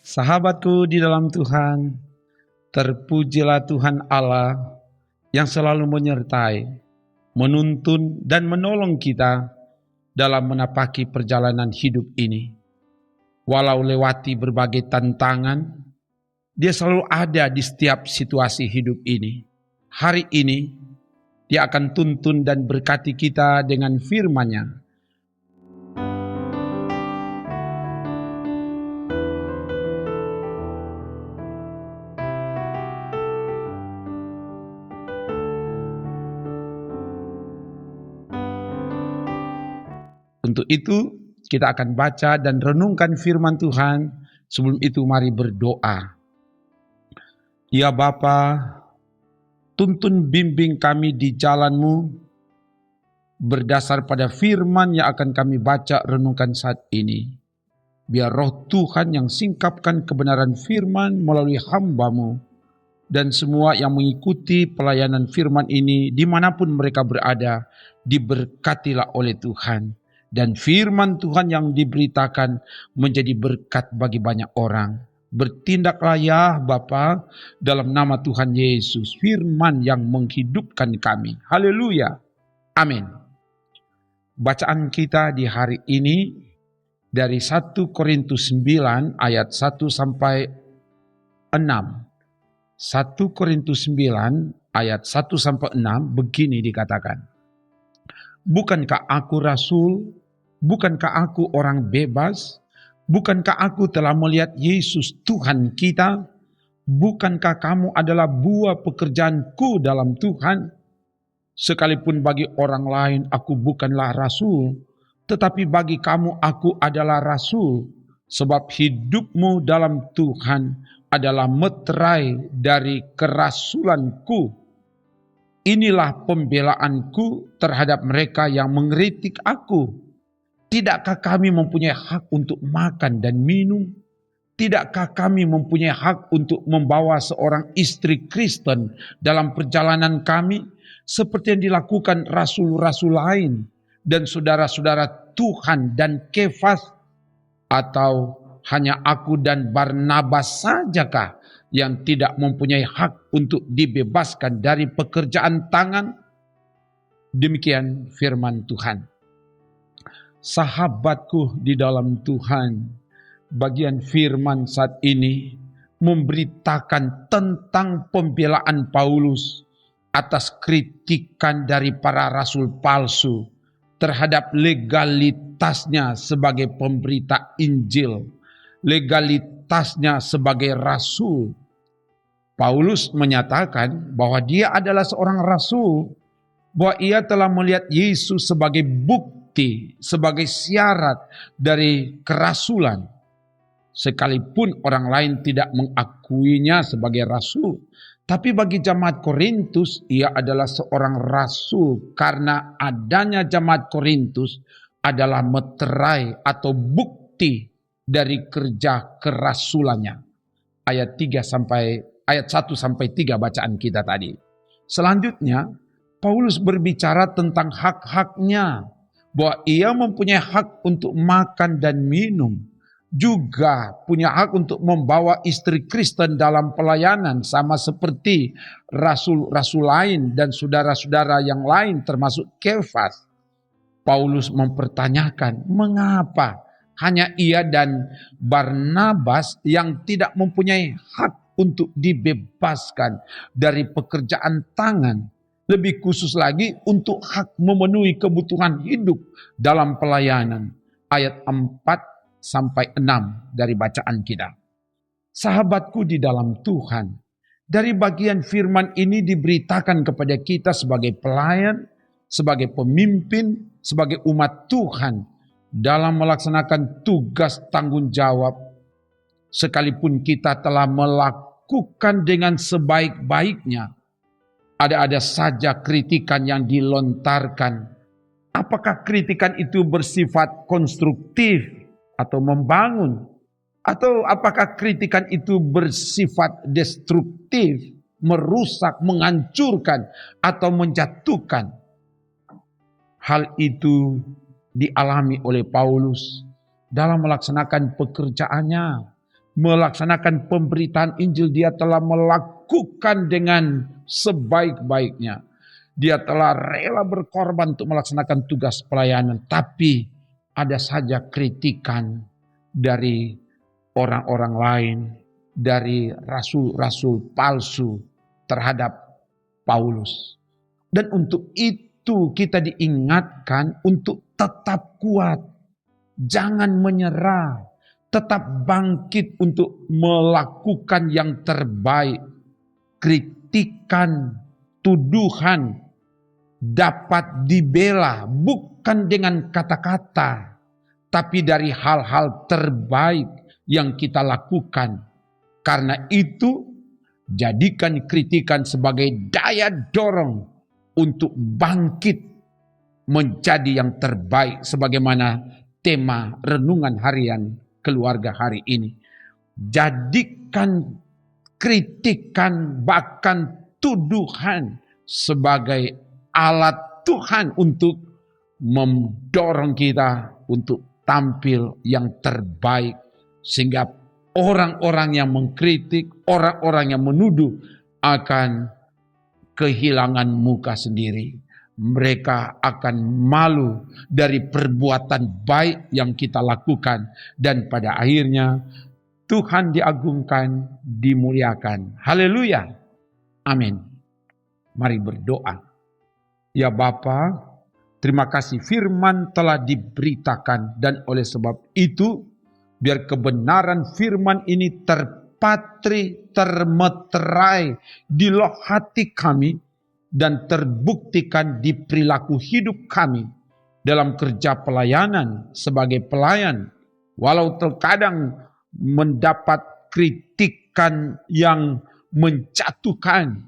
Sahabatku di dalam Tuhan, terpujilah Tuhan Allah yang selalu menyertai, menuntun dan menolong kita dalam menapaki perjalanan hidup ini. Walau lewati berbagai tantangan, Dia selalu ada di setiap situasi hidup ini. Hari ini, Dia akan tuntun dan berkati kita dengan firman-Nya. Untuk itu, kita akan baca dan renungkan firman Tuhan. Sebelum itu, mari berdoa. Ya Bapa, tuntun bimbing kami di jalan-Mu berdasar pada firman yang akan kami baca renungkan saat ini. Biar roh Tuhan yang singkapkan kebenaran firman melalui hamba-Mu dan semua yang mengikuti pelayanan firman ini dimanapun mereka berada, diberkatilah oleh Tuhan. Dan firman Tuhan yang diberitakan menjadi berkat bagi banyak orang. Bertindaklah ya Bapa dalam nama Tuhan Yesus, firman yang menghidupkan kami. Haleluya. Amin. Bacaan kita di hari ini dari 1 Korintus 9 ayat 1 sampai 6. 1 Korintus 9 ayat 1 sampai 6 begini dikatakan. Bukankah aku rasul? Bukankah aku orang bebas? Bukankah aku telah melihat Yesus Tuhan kita? Bukankah kamu adalah buah pekerjaanku dalam Tuhan? Sekalipun bagi orang lain aku bukanlah rasul, tetapi bagi kamu aku adalah rasul, sebab hidupmu dalam Tuhan adalah meterai dari kerasulanku. Inilah pembelaanku terhadap mereka yang mengkritik aku. Tidakkah kami mempunyai hak untuk makan dan minum? Tidakkah kami mempunyai hak untuk membawa seorang istri Kristen dalam perjalanan kami, seperti yang dilakukan rasul-rasul lain dan saudara-saudara Tuhan dan Kefas? Atau hanya aku dan Barnabas sajakah yang tidak mempunyai hak untuk dibebaskan dari pekerjaan tangan? Demikian firman Tuhan. Sahabatku di dalam Tuhan, bagian firman saat ini memberitakan tentang pembelaan Paulus atas kritikan dari para rasul palsu terhadap legalitasnya sebagai pemberita Injil, legalitasnya sebagai rasul. Paulus menyatakan bahwa dia adalah seorang rasul, bahwa ia telah melihat Yesus sebagai bukti, sebagai syarat dari kerasulan. Sekalipun orang lain tidak mengakuinya sebagai rasul, tapi bagi jemaat Korintus ia adalah seorang rasul karena adanya jemaat Korintus adalah meterai atau bukti dari kerja kerasulannya. Ayat 1 sampai 3 bacaan kita tadi. Selanjutnya Paulus berbicara tentang hak-haknya, bahwa ia mempunyai hak untuk makan dan minum, juga punya hak untuk membawa istri Kristen dalam pelayanan sama seperti rasul-rasul lain dan saudara-saudara yang lain termasuk Kefas. Paulus mempertanyakan mengapa hanya ia dan Barnabas yang tidak mempunyai hak untuk dibebaskan dari pekerjaan tangan, lebih khusus lagi untuk hak memenuhi kebutuhan hidup dalam pelayanan. Ayat 4 sampai 6 dari bacaan kita. Sahabatku di dalam Tuhan, dari bagian firman ini diberitakan kepada kita sebagai pelayan, sebagai pemimpin, sebagai umat Tuhan dalam melaksanakan tugas tanggung jawab. Sekalipun kita telah melakukan dengan sebaik-baiknya, ada saja kritikan yang dilontarkan. Apakah kritikan itu bersifat konstruktif atau membangun? Atau apakah kritikan itu bersifat destruktif, merusak, menghancurkan, atau menjatuhkan? Hal itu dialami oleh Paulus dalam melaksanakan pekerjaannya. melaksanakan pemberitaan Injil. Dia telah melakukan dengan sebaik-baiknya. Dia telah rela berkorban untuk melaksanakan tugas pelayanan. Tapi ada saja kritikan dari orang-orang lain, dari rasul-rasul palsu terhadap Paulus. Dan untuk itu kita diingatkan untuk tetap kuat, jangan menyerah, tetap bangkit untuk melakukan yang terbaik. Kritikan, tuduhan dapat dibela bukan dengan kata-kata, tapi dari hal-hal terbaik yang kita lakukan. Karena itu, jadikan kritikan sebagai daya dorong untuk bangkit menjadi yang terbaik, sebagaimana tema renungan harian keluarga hari ini. Jadikan kritikan, bahkan tuduhan, sebagai alat Tuhan untuk mendorong kita untuk tampil yang terbaik, sehingga orang-orang yang mengkritik, orang-orang yang menuduh akan kehilangan muka sendiri. Mereka akan malu dari perbuatan baik yang kita lakukan, dan pada akhirnya Tuhan diagungkan, dimuliakan. Haleluya. Amin. Mari berdoa. Ya Bapa, terima kasih firman telah diberitakan, dan oleh sebab itu biar kebenaran firman ini terpatri, termeterai di loh hati kami, dan terbuktikan di perilaku hidup kami dalam kerja pelayanan sebagai pelayan. Walau terkadang mendapat kritikan yang menjatuhkan,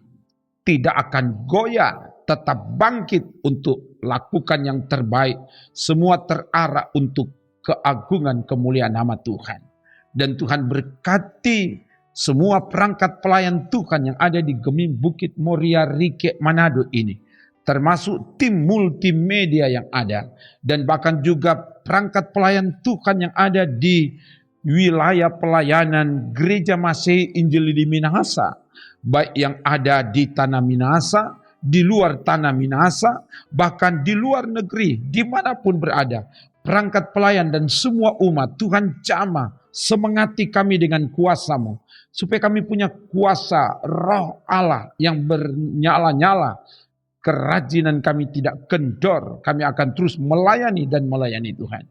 tidak akan goyah, tetap bangkit untuk lakukan yang terbaik. Semua terarah untuk keagungan kemuliaan nama Tuhan. Dan Tuhan berkati semua perangkat pelayan Tuhan yang ada di Gemim Bukit Moria Rike Manado ini, termasuk tim multimedia yang ada, dan bahkan juga perangkat pelayan Tuhan yang ada di wilayah pelayanan Gereja Masehi Injili di Minahasa, baik yang ada di tanah Minahasa, di luar tanah Minahasa, bahkan di luar negeri, dimanapun berada. Perangkat pelayan dan semua umat, Tuhan jamah, semangati kami dengan kuasa-Mu, supaya kami punya kuasa roh Allah yang bernyala-nyala. Kerajinan kami tidak kendor, kami akan terus melayani dan melayani Tuhan.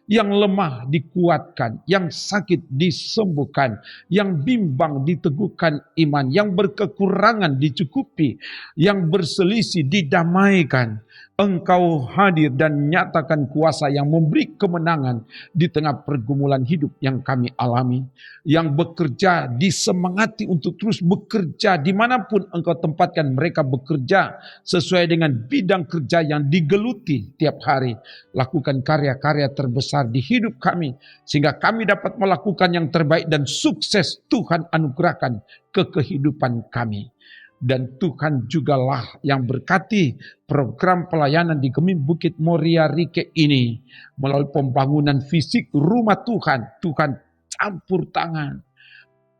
Yang lemah dikuatkan, yang sakit disembuhkan, yang bimbang diteguhkan iman, yang berkekurangan dicukupi, yang berselisih didamaikan. Engkau hadir dan nyatakan kuasa yang memberi kemenangan di tengah pergumulan hidup yang kami alami. Yang bekerja disemangati untuk terus bekerja dimanapun Engkau tempatkan mereka bekerja, sesuai dengan bidang kerja yang digeluti tiap hari. Lakukan karya-karya terbesar di hidup kami, sehingga kami dapat melakukan yang terbaik dan sukses Tuhan anugerahkan ke kehidupan kami. Dan Tuhan jugalah yang berkati program pelayanan di Gemim Bukit Moria Rike ini, melalui pembangunan fisik rumah Tuhan. Tuhan campur tangan,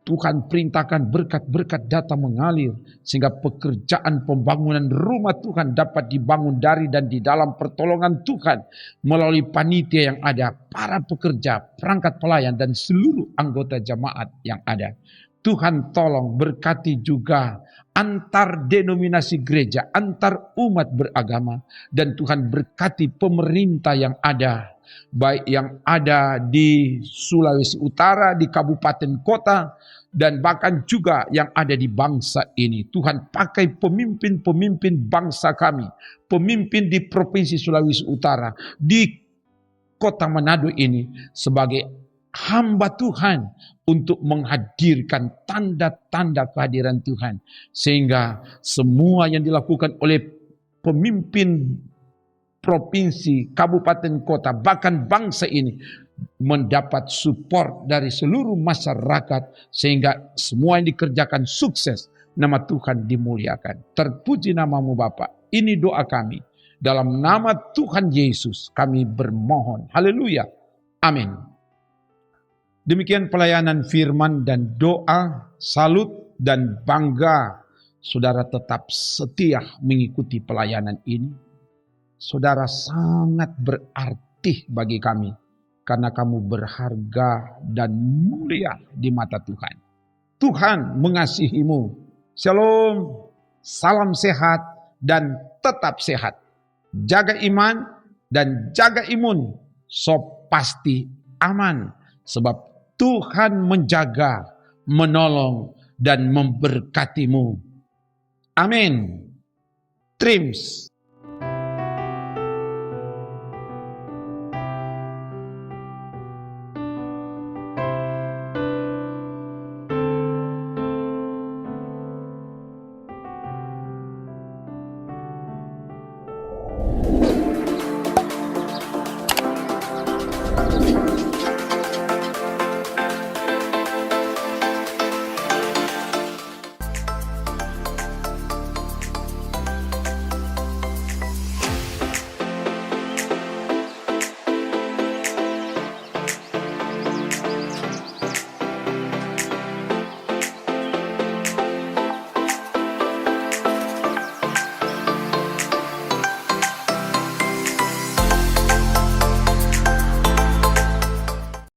Tuhan perintahkan berkat-berkat datang mengalir, sehingga pekerjaan pembangunan rumah Tuhan dapat dibangun dari dan di dalam pertolongan Tuhan, melalui panitia yang ada, para pekerja, perangkat pelayan, dan seluruh anggota jemaat yang ada. Tuhan tolong berkati juga antar denominasi gereja, antar umat beragama, dan Tuhan berkati pemerintah yang ada, baik yang ada di Sulawesi Utara, di kabupaten kota, dan bahkan juga yang ada di bangsa ini. Tuhan pakai pemimpin-pemimpin bangsa kami, pemimpin di Provinsi Sulawesi Utara, di kota Manado ini, sebagai hamba Tuhan untuk menghadirkan tanda-tanda kehadiran Tuhan, sehingga semua yang dilakukan oleh pemimpin provinsi, kabupaten, kota, bahkan bangsa ini mendapat support dari seluruh masyarakat, sehingga semua yang dikerjakan sukses, nama Tuhan dimuliakan. Terpuji nama-Mu Bapa. Ini doa kami, dalam nama Tuhan Yesus kami bermohon. Haleluya. Amin. Demikian pelayanan firman dan doa, salut dan bangga. Saudara tetap setia mengikuti pelayanan ini. Saudara sangat berarti bagi kami, karena kamu berharga dan mulia di mata Tuhan. Tuhan mengasihimu. Shalom, salam sehat dan tetap sehat. Jaga iman dan jaga imun, so pasti aman. Sebab Tuhan menjaga, menolong, dan memberkatimu. Amin. Trims.